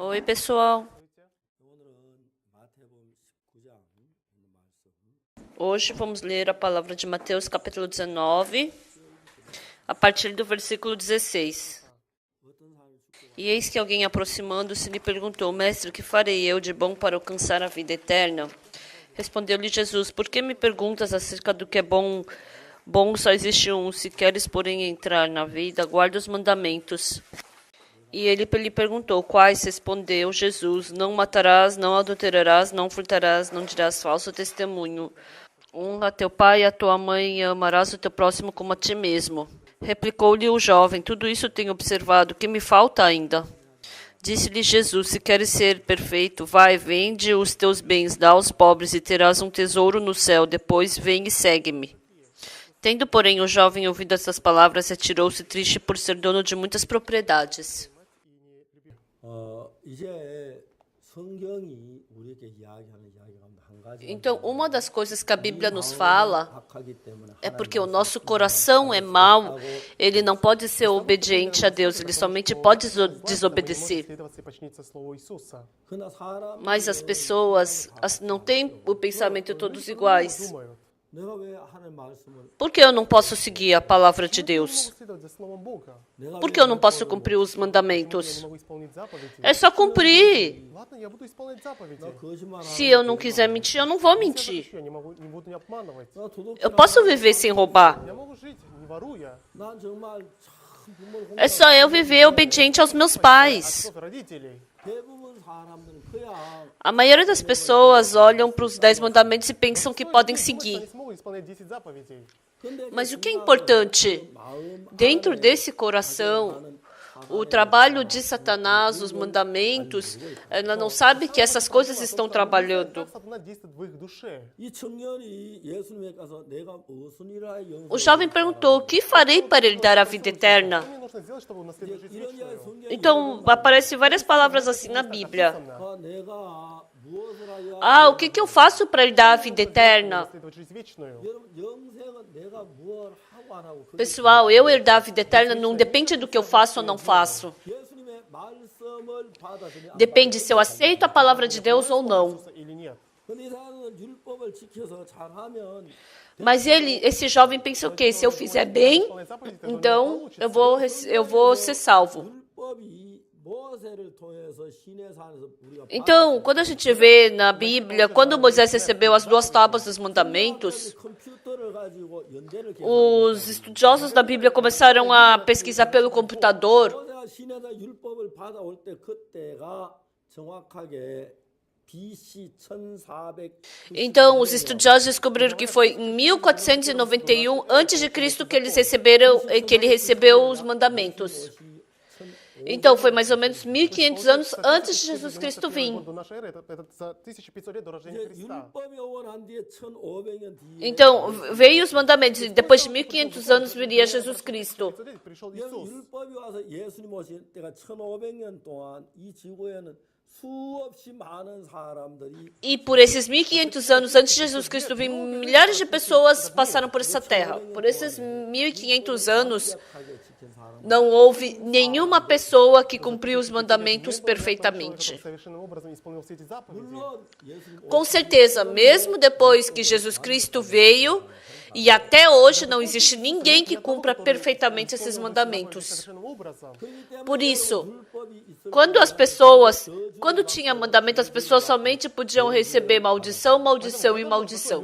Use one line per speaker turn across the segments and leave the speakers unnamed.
Oi, pessoal. Hoje vamos ler a palavra de Mateus, capítulo 19, a partir do versículo 16. E eis que alguém, aproximando-se, lhe perguntou: Mestre, o que farei eu de bom para alcançar a vida eterna? Respondeu-lhe Jesus: Por que me perguntas acerca do que é bom? Bom só existe um. Se queres, porém, entrar na vida, guarda os mandamentos. E ele lhe perguntou: Quais? Respondeu Jesus: Não matarás, não adulterarás, não furtarás, não dirás falso testemunho. Honra teu pai e a tua mãe e amarás o teu próximo como a ti mesmo. Replicou-lhe o jovem: Tudo isso tenho observado, que me falta ainda? Disse-lhe Jesus: Se queres ser perfeito, vai, vende os teus bens, dá aos pobres e terás um tesouro no céu. Depois vem e segue-me. Tendo, porém, o jovem ouvido essas palavras, retirou-se triste por ser dono de muitas propriedades. Então, uma das coisas que a Bíblia nos fala é porque o nosso coração é mau, ele não pode ser obediente a Deus, ele somente pode desobedecer. Mas as pessoas não têm o pensamento todos iguais. Por que eu não posso seguir a palavra de Deus? Por que eu não posso cumprir os mandamentos? É só cumprir. Se eu não quiser mentir, eu não vou mentir. Eu posso viver sem roubar. É só eu viver obediente aos meus pais. A maioria das pessoas olham para os 10 mandamentos e pensam que podem seguir. Mas o que é importante? Dentro desse coração, o trabalho de Satanás, os mandamentos, ela não sabe que essas coisas estão trabalhando. O jovem perguntou: O que farei para ele dar a vida eterna? Então, aparecem várias palavras assim na Bíblia. O que eu faço para lhe dar a vida eterna? Pessoal, eu herdar a vida eterna não depende do que eu faço ou não faço. Depende se eu aceito a palavra de Deus ou não. Mas esse jovem pensa o quê? Se eu fizer bem, então eu vou ser salvo. Então, quando a gente vê na Bíblia, quando Moisés recebeu as 2 tábuas dos mandamentos, os estudiosos da Bíblia começaram a pesquisar pelo computador. Então, os estudiosos descobriram que foi em 1491 a.C. que ele recebeu os mandamentos. Então, foi mais ou menos 1500 anos antes de Jesus Cristo vir. Então, veio os mandamentos e depois de 1500 anos viria Jesus Cristo. E por esses 1500 anos antes de Jesus Cristo vir, milhares de pessoas passaram por essa terra. Por esses 1500 anos, não houve nenhuma pessoa que cumpriu os mandamentos perfeitamente. Com certeza, mesmo depois que Jesus Cristo veio, e até hoje não existe ninguém que cumpra perfeitamente esses mandamentos. Por isso, quando tinha mandamento, as pessoas somente podiam receber maldição, maldição e maldição.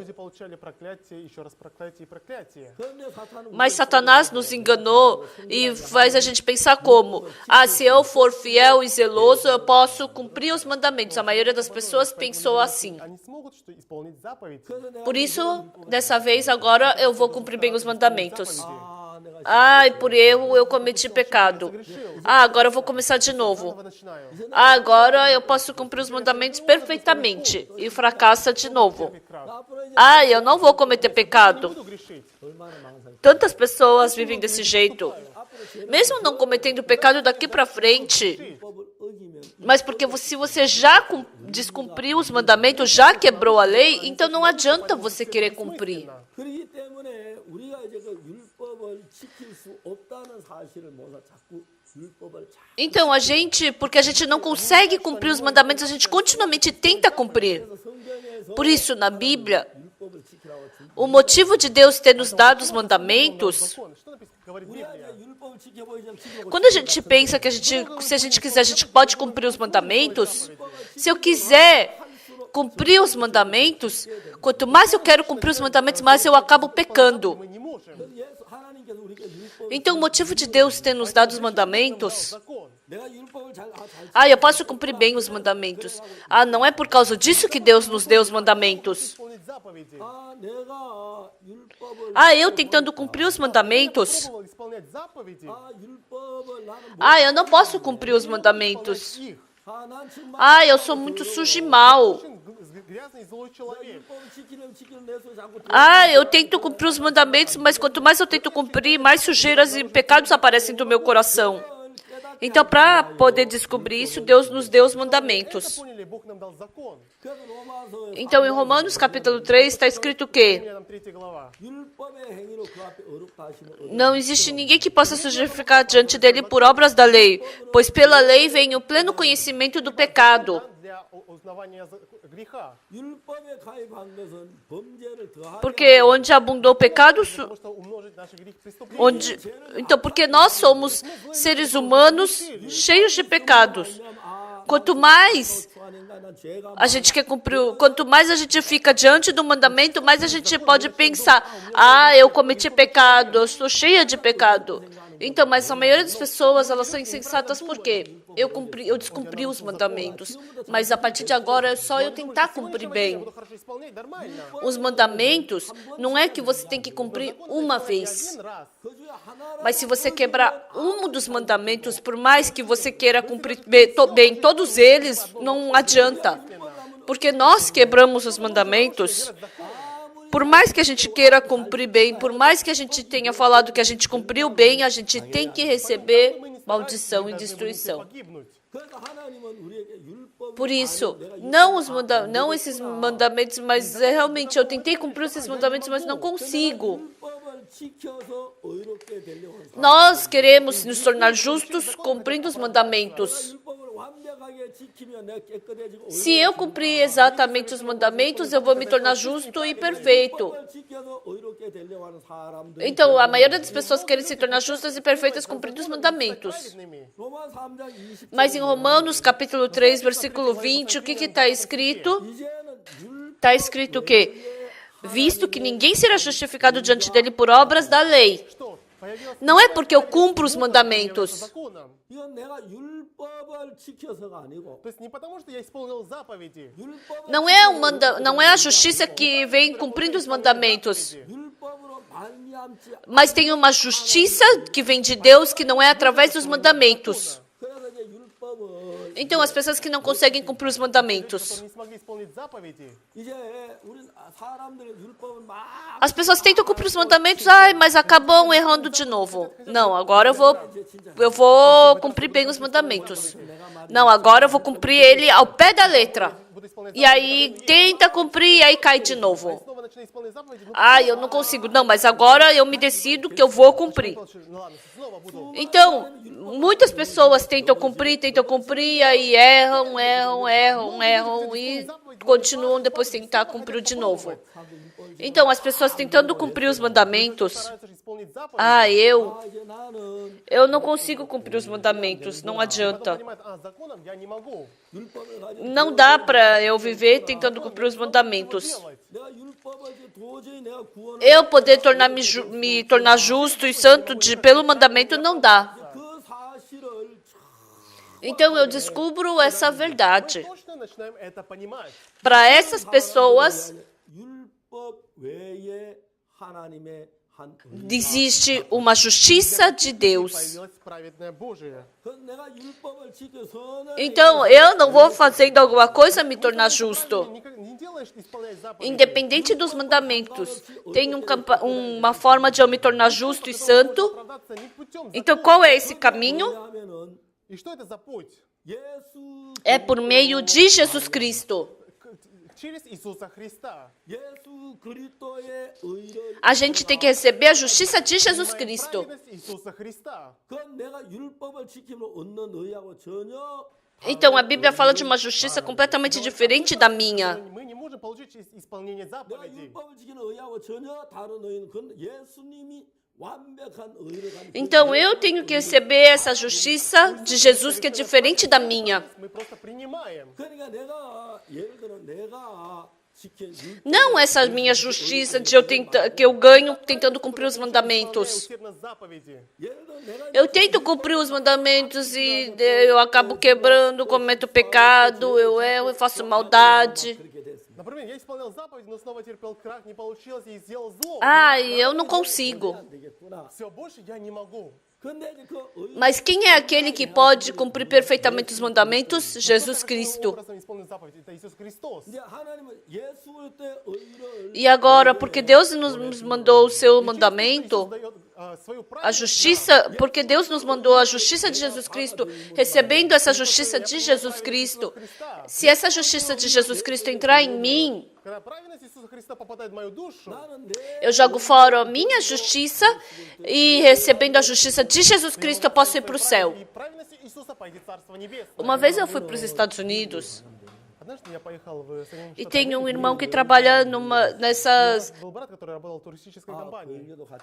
Mas Satanás nos enganou e faz a gente pensar como? Se eu for fiel e zeloso, eu posso cumprir os mandamentos. A maioria das pessoas pensou assim. Por isso, dessa vez, agora eu vou cumprir bem os mandamentos. Por erro eu cometi pecado. Agora eu vou começar de novo. Agora eu posso cumprir os mandamentos perfeitamente. E fracassa de novo. Eu não vou cometer pecado. Tantas pessoas vivem desse jeito. Mesmo não cometendo pecado daqui para frente. Mas porque se você já descumpriu os mandamentos, já quebrou a lei, então não adianta você querer cumprir. Então, porque a gente não consegue cumprir os mandamentos, a gente continuamente tenta cumprir. Por isso, na Bíblia, o motivo de Deus ter nos dado os mandamentos, quando a gente pensa que se a gente quiser, a gente pode cumprir os mandamentos. Se eu quiser cumprir os mandamentos, quanto mais eu quero cumprir os mandamentos, mais eu acabo pecando. Então, o motivo de Deus ter nos dado os mandamentos, eu posso cumprir bem os mandamentos. Não é por causa disso que Deus nos deu os mandamentos. Eu tentando cumprir os mandamentos. Eu não posso cumprir os mandamentos. Eu sou muito sujo e mau. Eu tento cumprir os mandamentos, mas quanto mais eu tento cumprir, mais sujeiras e pecados aparecem do meu coração. Então, para poder descobrir isso, Deus nos deu os mandamentos. Então, em Romanos capítulo 3, está escrito o quê? Não existe ninguém que possa se justificar diante dele por obras da lei, pois pela lei vem o pleno conhecimento do pecado. Porque onde abundou o pecado, então, porque nós somos seres humanos cheios de pecados. Quanto mais a gente quer cumprir, quanto mais a gente fica diante do mandamento, mais a gente pode pensar: eu cometi pecado, eu estou cheia de pecado. Então, mas a maioria das pessoas, elas são insensatas porque eu descumpri os mandamentos, mas a partir de agora é só eu tentar cumprir bem. Os mandamentos não é que você tem que cumprir uma vez, mas se você quebrar um dos mandamentos, por mais que você queira cumprir bem todos eles, não adianta, porque nós quebramos os mandamentos. Por mais que a gente queira cumprir bem, por mais que a gente tenha falado que a gente cumpriu bem, a gente tem que receber maldição e destruição. Por isso, não esses mandamentos, mas realmente eu tentei cumprir esses mandamentos, mas não consigo. Nós queremos nos tornar justos cumprindo os mandamentos. Se eu cumprir exatamente os mandamentos, eu vou me tornar justo e perfeito. Então, a maioria das pessoas querem se tornar justas e perfeitas cumprindo os mandamentos. Mas em Romanos, capítulo 3, versículo 20, o que está escrito? Está escrito o quê? Visto que ninguém será justificado diante dele por obras da lei. Não é porque eu cumpro os mandamentos. Não é a justiça que vem cumprindo os mandamentos. Mas tem uma justiça que vem de Deus que não é através dos mandamentos. Então, as pessoas que não conseguem cumprir os mandamentos. As pessoas tentam cumprir os mandamentos, mas acabam errando de novo. Não, agora eu vou cumprir bem os mandamentos. Não, agora eu vou cumprir ele ao pé da letra. E aí tenta cumprir e aí cai de novo. Eu não consigo. Não, mas agora eu me decido que eu vou cumprir. Então, muitas pessoas tentam cumprir, e aí erram e continuam depois tentar cumprir de novo. Então, as pessoas tentando cumprir os mandamentos, eu não consigo cumprir os mandamentos, não adianta. Não dá para eu viver tentando cumprir os mandamentos. Eu poder me tornar justo e santo pelo mandamento não dá. Então eu descubro essa verdade. Para essas pessoas, existe uma justiça de Deus. Então, eu não vou fazendo alguma coisa me tornar justo. Independente dos mandamentos, tem uma forma de eu me tornar justo e santo. Então, qual é esse caminho? É por meio de Jesus Cristo. A gente tem que receber a justiça de Jesus Cristo. Então, a Bíblia fala de uma justiça completamente diferente da minha. Então, eu tenho que receber essa justiça de Jesus que é diferente da minha. Não essa minha justiça que eu ganho tentando cumprir os mandamentos. Eu tento cumprir os mandamentos e eu acabo quebrando, cometo pecado, eu erro, eu faço maldade. Eu não consigo. Mas quem é aquele que pode cumprir perfeitamente os mandamentos? Jesus Cristo. E agora, porque Deus nos mandou o seu mandamento, a justiça, porque Deus nos mandou a justiça de Jesus Cristo, recebendo essa justiça de Jesus Cristo, se essa justiça de Jesus Cristo entrar em mim, eu jogo fora a minha justiça e recebendo a justiça de Jesus Cristo eu posso ir para o céu. Uma vez eu fui para os Estados Unidos e tem um irmão que trabalha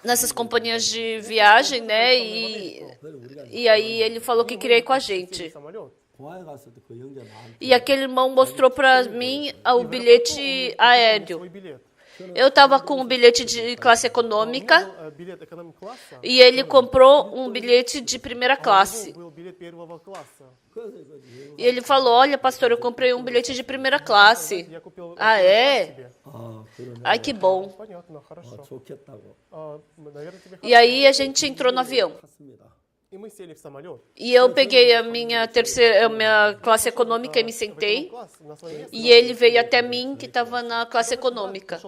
nessas companhias de viagem, né? E aí ele falou que queria ir com a gente. E aquele irmão mostrou para mim o bilhete aéreo. Eu estava com um bilhete de classe econômica e ele comprou um bilhete de primeira classe. E ele falou, olha, pastor, eu comprei um bilhete de primeira classe. Ah, é? Ai, que bom. E aí a gente entrou no avião. E eu peguei a minha classe econômica e me sentei. E ele veio até mim, que estava na classe econômica.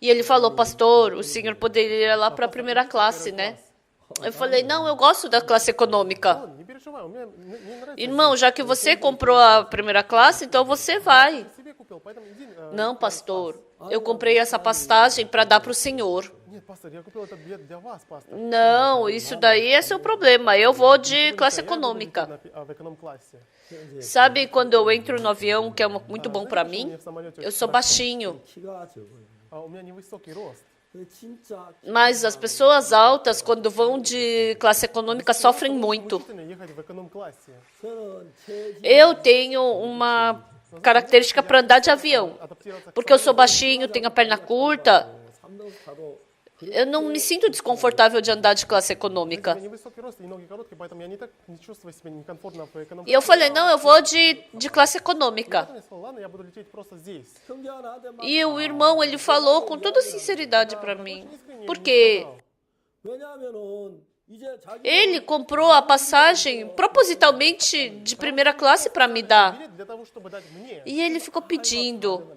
E ele falou, pastor, o senhor poderia ir lá para a primeira classe, né? Eu falei, não, eu gosto da classe econômica. Irmão, já que você comprou a primeira classe, então você vai. Não, pastor, eu comprei essa passagem para dar para o senhor. Não, isso daí é seu problema. Eu vou de classe econômica. Sabe quando eu entro no avião, que é muito bom para mim? Eu sou baixinho. Mas as pessoas altas, quando vão de classe econômica, sofrem muito. Eu tenho uma característica para andar de avião. Porque eu sou baixinho, tenho a perna curta. Eu não me sinto desconfortável de andar de classe econômica. E eu falei, não, eu vou de classe econômica. E o irmão, ele falou com toda sinceridade para mim. Por quê? Ele comprou a passagem propositalmente de primeira classe para me dar. E ele ficou pedindo.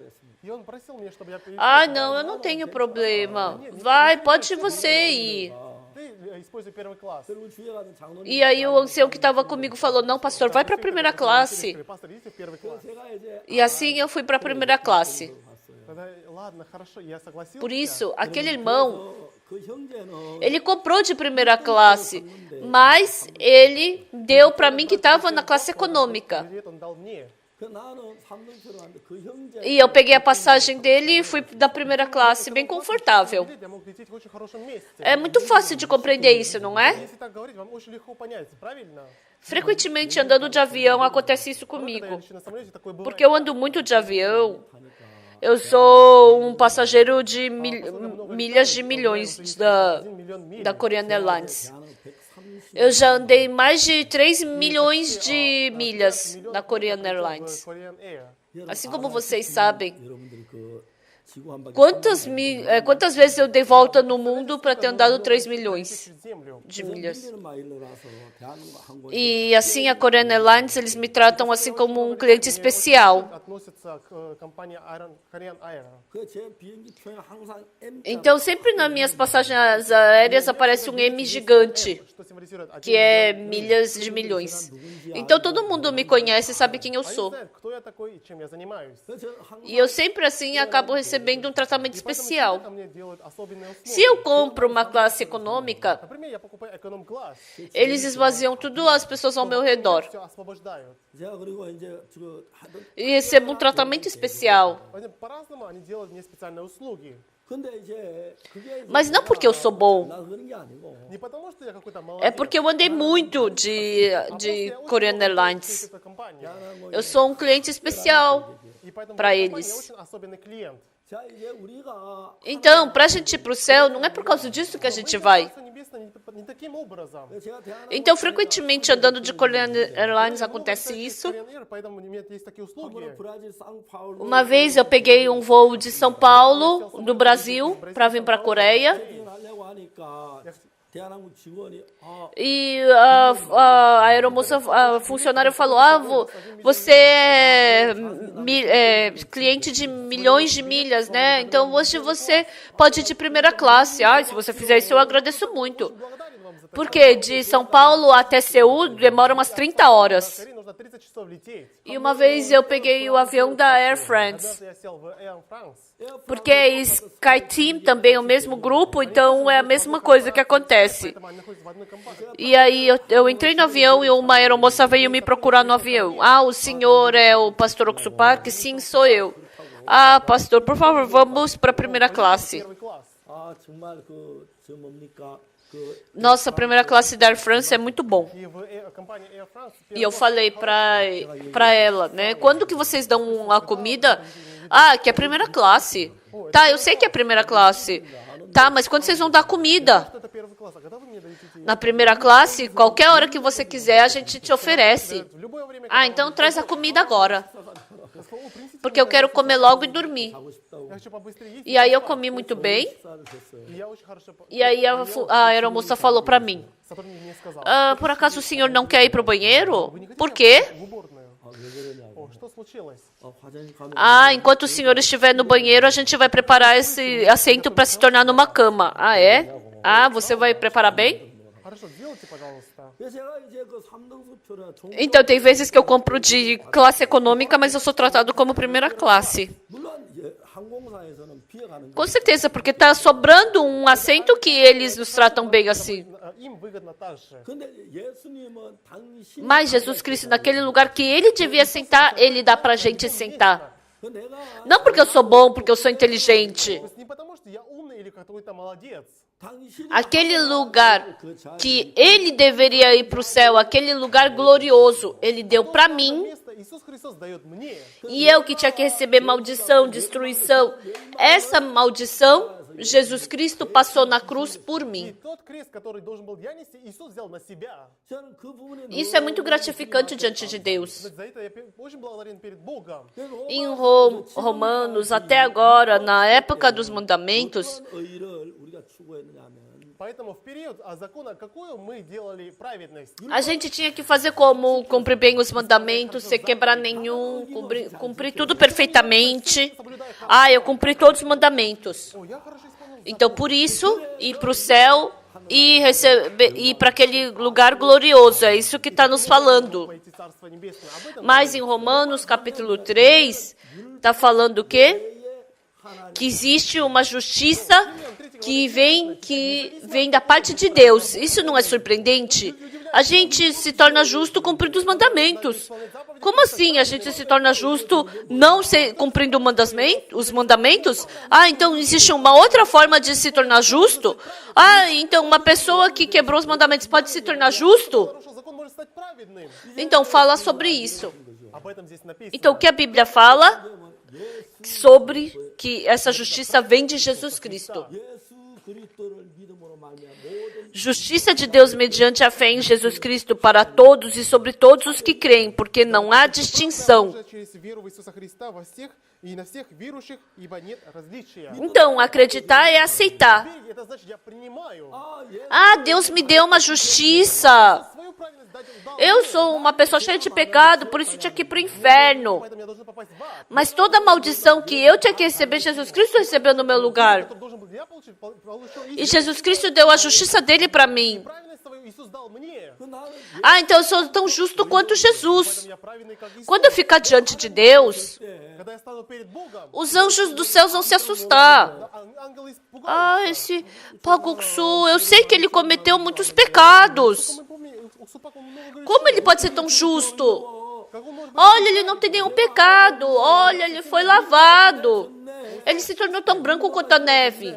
Ah, não, eu não tenho problema. Vai, pode você ir. E aí o ancião que estava comigo falou, não, pastor, vai para a primeira classe. E assim eu fui para a primeira classe. Por isso, aquele irmão, ele comprou de primeira classe, mas ele deu para mim que estava na classe econômica. E eu peguei a passagem dele e fui da primeira classe, bem confortável. É muito fácil de compreender isso, não é? Frequentemente, andando de avião, acontece isso comigo. Porque eu ando muito de avião. Eu sou um passageiro de milhas de milhões da Korean Airlines. Eu já andei mais de 3 milhões de milhas na Korean Airlines. Assim como vocês sabem, Quantas vezes eu dei volta no mundo para ter andado 3 milhões de milhas? E assim, a Korean Airlines, eles me tratam assim como um cliente especial. Então, sempre nas minhas passagens aéreas aparece um M gigante, que é milhas de milhões. Então, todo mundo me conhece e sabe quem eu sou. E eu sempre, assim, acabo recebendo um tratamento especial. Se eu compro uma classe econômica, eles esvaziam tudo as pessoas ao meu redor. E recebo um tratamento especial. Mas não porque eu sou bom. É porque eu andei muito de Korean Airlines. Eu sou um cliente especial para eles. Então, para a gente ir para o céu, não é por causa disso que a gente vai. Então, frequentemente, andando de Korean Airlines, acontece isso. Uma vez eu peguei um voo de São Paulo, do Brasil, para vir para a Coreia. E a aeromoça, a funcionária falou, você é cliente de milhões de milhas, né? Então hoje você pode ir de primeira classe. Se você fizer isso, eu agradeço muito. Porque de São Paulo até Seul demora umas 30 horas. E uma vez eu peguei o avião da Air France. Porque SkyTeam também é o mesmo grupo, então é a mesma coisa que acontece. E aí eu entrei no avião e uma aeromoça veio me procurar no avião. O senhor é o pastor Oksupak? Sim, sou eu. Pastor, por favor, vamos para a primeira classe. Nossa, a primeira classe da Air France é muito bom. E eu falei para ela, né? Quando que vocês dão a comida? Que é a primeira classe. Tá, eu sei que é a primeira classe. Tá, mas quando vocês vão dar comida? Na primeira classe, qualquer hora que você quiser, a gente te oferece. Então traz a comida agora. Porque eu quero comer logo e dormir. E aí eu comi muito bem. E aí a aeromoça falou para mim, por acaso o senhor não quer ir para o banheiro? Por quê? Enquanto o senhor estiver no banheiro, a gente vai preparar esse assento para se tornar numa cama. É? Você vai preparar bem? Então, tem vezes que eu compro de classe econômica, mas eu sou tratado como primeira classe. Com certeza, porque está sobrando um assento que eles nos tratam bem assim. Mas Jesus Cristo, naquele lugar que ele devia sentar, ele dá para a gente sentar. Não porque eu sou bom, porque eu sou inteligente. Aquele lugar que ele deveria ir para o céu, aquele lugar glorioso, ele deu para mim. E eu que tinha que receber maldição, destruição. Essa maldição, Jesus Cristo passou na cruz por mim. Isso é muito gratificante diante de Deus. Em Romanos, até agora, na época dos mandamentos, a gente tinha que fazer como? Cumprir bem os mandamentos, sem quebrar nenhum, cumprir tudo perfeitamente. Eu cumpri todos os mandamentos. Então, por isso, ir para o céu e ir para aquele lugar glorioso. É isso que está nos falando. Mas em Romanos, capítulo 3, está falando o quê? Que existe uma justiça que vem da parte de Deus. Isso não é surpreendente? A gente se torna justo cumprindo os mandamentos. Como assim a gente se torna justo não cumprindo os mandamentos? Então existe uma outra forma de se tornar justo? Então uma pessoa que quebrou os mandamentos pode se tornar justo? Então fala sobre isso. Então o que a Bíblia fala? Sobre que essa justiça vem de Jesus Cristo. Justiça de Deus mediante a fé em Jesus Cristo para todos e sobre todos os que creem, porque não há distinção. Então, acreditar é aceitar. Ah, Deus me deu uma justiça. Eu sou uma pessoa cheia de pecado, por isso eu tinha que ir para o inferno. Mas toda a maldição que eu tinha que receber, Jesus Cristo recebeu no meu lugar. E Jesus Cristo deu a justiça dele para mim. Ah, então eu sou tão justo quanto Jesus. Quando eu ficar diante de Deus, os anjos dos céus vão se assustar. Ah, esse Paguksu, eu sei que ele cometeu muitos pecados. Como ele pode ser tão justo? Olha, ele não tem nenhum pecado. Olha, ele foi lavado. Ele se tornou tão branco quanto a neve.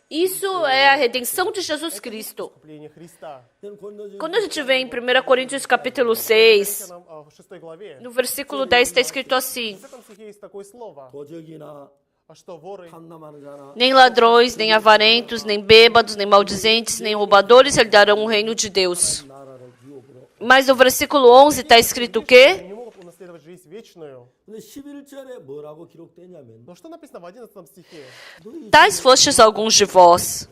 Isso é a redenção de Jesus Cristo. Quando a gente vê em 1 Coríntios capítulo 6, no versículo 10 está escrito assim: nem ladrões, nem avarentos, nem bêbados, nem maldizentes, nem roubadores herdarão o reino de Deus. Mas no versículo 11 está escrito o quê? Tais fostes alguns de vós,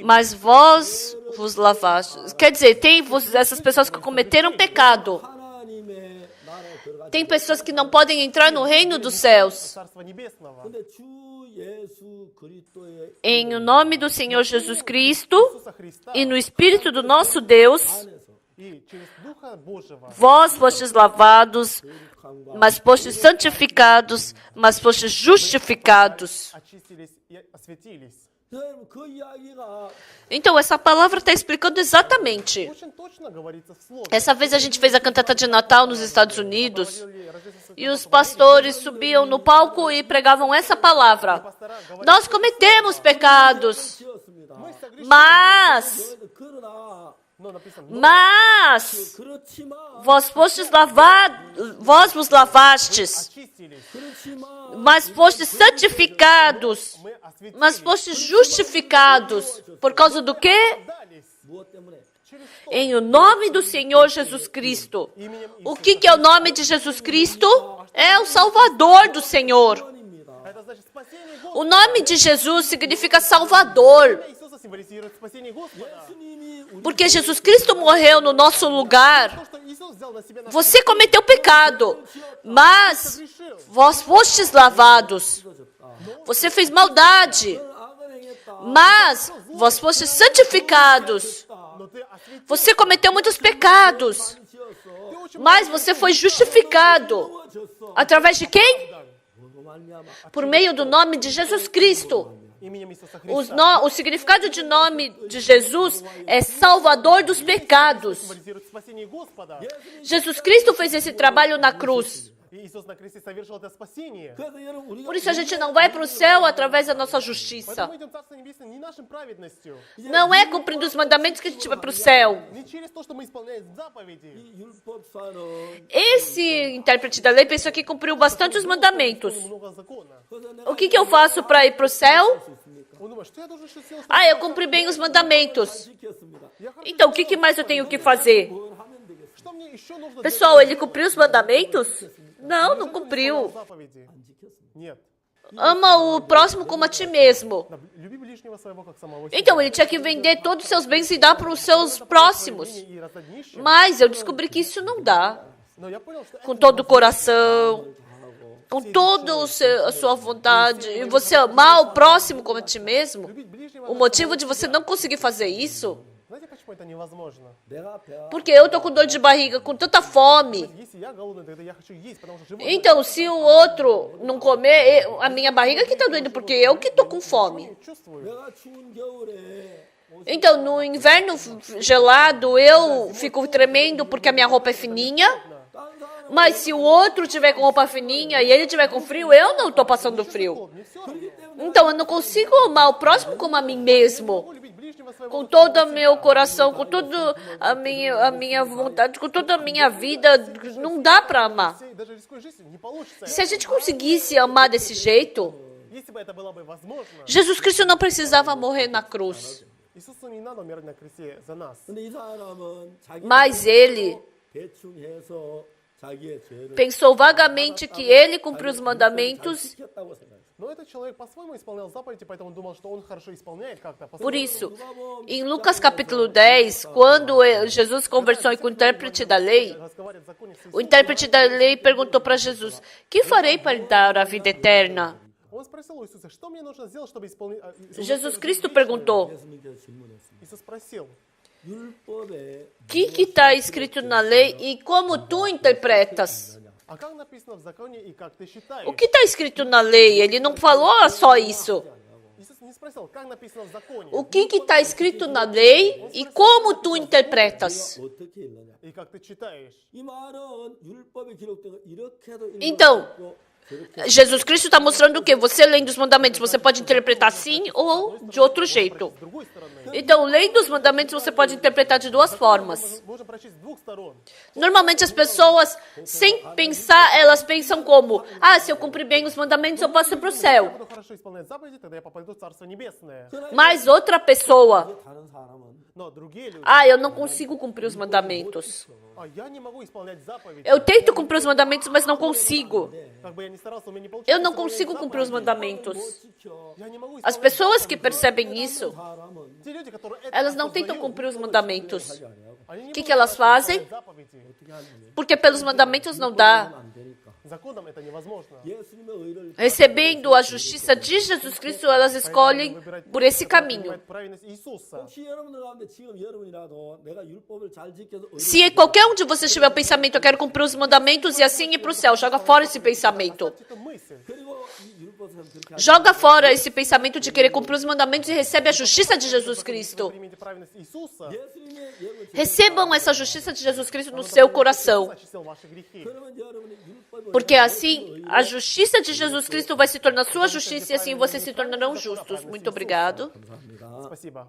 mas vós vos lavastes. Quer dizer, tem essas pessoas que cometeram pecado. Tem pessoas que não podem entrar no reino dos céus. Em o nome do Senhor Jesus Cristo e no Espírito do nosso Deus, vós fostes lavados, mas fostes santificados, mas fostes justificados. Então, essa palavra está explicando exatamente. Essa vez a gente fez a cantata de Natal nos Estados Unidos e os pastores subiam no palco e pregavam essa palavra. Nós cometemos pecados, mas vós fostes lavados, vós vos lavastes, mas fostes santificados, mas fostes justificados. Por causa do quê? Em o nome do Senhor Jesus Cristo. O que é o nome de Jesus Cristo? É o Salvador do Senhor. O nome de Jesus significa Salvador. Porque Jesus Cristo morreu no nosso lugar. Você cometeu pecado, mas vós fostes lavados. Você fez maldade, mas vós fostes santificados. Você cometeu muitos pecados, mas você foi justificado. Através de quem? Por meio do nome de Jesus Cristo. O significado de nome de Jesus é Salvador dos pecados. Jesus Cristo fez esse trabalho na cruz. Por isso a gente não vai para o céu através da nossa justiça. Não é cumprindo os mandamentos que a gente vai para o céu. Esse intérprete da lei pensou que cumpriu bastante os mandamentos. O que eu faço para ir para o céu? Ah, eu cumpri bem os mandamentos. Então, o que mais eu tenho que fazer? Pessoal, ele cumpriu os mandamentos? Não, não cumpriu. Ama o próximo como a ti mesmo. Então, ele tinha que vender todos os seus bens e dar para os seus próximos. Mas eu descobri que isso não dá. Com todo o coração, com toda a sua vontade, e você amar o próximo como a ti mesmo, o motivo de você não conseguir fazer isso, porque eu estou com dor de barriga, com tanta fome. Então, se o outro não comer, a minha barriga que está doendo, porque eu que estou com fome. Então, no inverno gelado, eu fico tremendo porque a minha roupa é fininha. Mas se o outro tiver com roupa fininha e ele tiver com frio, eu não estou passando frio. Então, eu não consigo amar o próximo como a mim mesmo. Com todo o meu coração, com toda a minha vontade, com toda a minha vida, não dá para amar. Se a gente conseguisse amar desse jeito,
Если бы это было бы возможно,
Jesus Cristo não precisava morrer na cruz.
Иисусу не надо умирать на кресте за нас.
근데 이 사람은 자기
Mas ele
대충 해서 자기의 죄를
pensou vagamente que ele cumpriu os mandamentos.
지켰다고 생각했어요.
Но этот человек по-своему исполнял заповеди, поэтому он думал, что он хорошо исполняет как-то.
Por isso, em Lucas capítulo 10, quando Jesus conversou com o intérprete da lei,
Разговаривать в законе с
o intérprete da lei perguntou para Jesus: que farei para lhe dar a vida eterna?
Он спросил у Иисуса, что мне нужно сделать, чтобы исполнить...
Jesus Cristo perguntou:
예수님께서 질문했습니다.
Иисус спросил,
율법에
o que está escrito na lei e como tu interpretas?
а как написано в законе и как ты считаешь?
O que está escrito na lei? Ele não falou só isso.
Иисус не спросил, как написано в законе
O que está escrito na lei e como tu interpretas?
어떻게 읽느냐?
и как ты читаешь.
이 말은 율법에 기록된 거 이렇게도 읽을
Então,
수 있고 저렇게
Jesus Cristo está mostrando o que? Você lendo os mandamentos, você pode interpretar assim ou de outro jeito.
С другой стороны,
Então, lendo os mandamentos, você pode interpretar de duas formas.
можно прочесть с двух сторон.
Normalmente as pessoas, sem pensar, elas pensam como: ah, se eu cumprir bem os mandamentos, eu posso ir para o
Я
céu.
буду хорошо исполнять заповеди, тогда я попаду в Царство Небесное.
Mas outra pessoa:
다른 사람은
Но другие люди,
ah, eu não consigo cumprir os mandamentos.
я не могу исполнять заповеди.
Eu tento cumprir os mandamentos, mas não consigo.
Как бы я ни старался, у меня не получается.
Eu não consigo cumprir os mandamentos.
지켜.
Я не могу
As
исполнять.
pessoas que percebem isso,
사람은
Те люди, которые это
elas não tentam
осознают,
cumprir os mandamentos.
하지 않아요.
они не
O que
могут
elas fazem?
исполнять заповеди.
어떻게 하느냐?
Porque pelos mandamentos não dá.
안 되니까.
Законом это невозможно.
예수님의 의를
Recebendo a justiça de Jesus Cristo, elas escolhem por esse caminho.
Понимать правильность Иисуса.
혹시 여러분들 가운데 지금 여러분이라도 내가 율법을 잘 지켜서 의를
Se qualquer um de vocês tiver o pensamento: eu quero cumprir os mandamentos e assim ir para o céu, joga fora esse pensamento.
Это мысль.
그리고 이 율법을 그렇게 하지
Joga fora esse pensamento de querer cumprir os mandamentos e recebe a justiça de Jesus Cristo.
Примите правильность Иисуса.
예수님의 여러분
Recebam essa justiça de Jesus Cristo no seu coração.
Очистил ваши грехи.
그러면 여러분의 율법을
Porque assim, a justiça de Jesus Cristo vai se tornar sua justiça e assim vocês se tornarão justos. Muito obrigado.
감사합니다.
Спасибо.